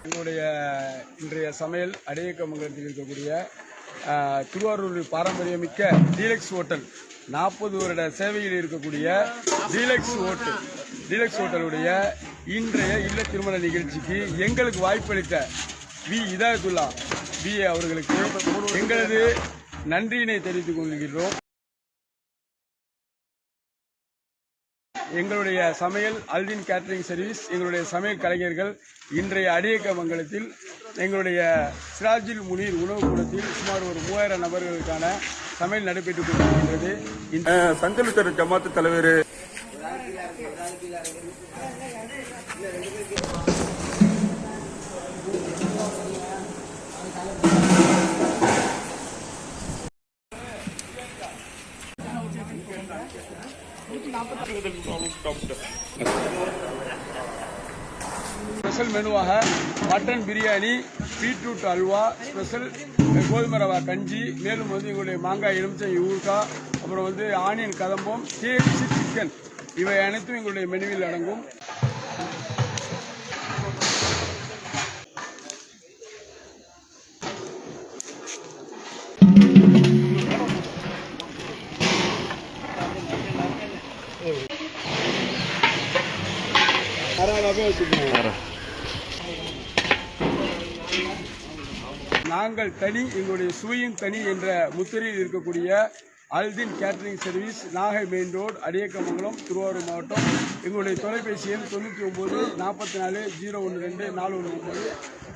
எங்களுடைய இன்றைய சமையல் அடையக்கமங்கலத்தில் இருக்கக்கூடிய திருவாரூர் பாரம்பரியமிக்க டீலக்ஸ் ஹோட்டல் 40 வருட சேவையில் இருக்கக்கூடிய டீலக்ஸ் ஹோட்டலுடைய இன்றைய இல்ல திருமண நிகழ்ச்சிக்கு எங்களுக்கு வாய்ப்பளித்த வி இதாயத்துல்லா பிஏ அவர்களுக்கு எங்களது நன்றியினை தெரிவித்துக் கொள்கிறோம். எங்களுடைய சமையல் அல்தின் கேட்டரிங் சர்வீஸ், எங்களுடைய சமையல் கலைஞர்கள் இன்றைய அடையக்கமங்கலத்தில் எங்களுடைய சிராஜில் முனீர் உணவு கூடத்தில் சுமார் ஒரு 3000 நபர்களுக்கான சமையல் நடைபெற்றுக் கொண்டிருக்கிறது. சங்கலுத்தர் ஜமாத்து தலைவர் ஸ்பெஷல் மெனுவாக mutton biryani, beetroot halwa, special கோதுமை ரவா கஞ்சி, மேலும் எங்களுடைய மாங்காய் எலுமிச்சை ஊறுகாய், அப்புறம் ஆனியன் கதம்பம், கேஎஃப்சி சிக்கன், இவை அனைத்தும் எங்களுடைய மெனுவில் அடங்கும். நாங்கள் தனி, எங்களுடைய சுவையும் தனி என்ற முத்திரையில் இருக்கக்கூடிய அல்தின் catering service, Nagai main road, Adaiyakkamangalam, Thiruvarur மாவட்டம். எங்களுடைய தொலைபேசி எண் 99 44 012 419.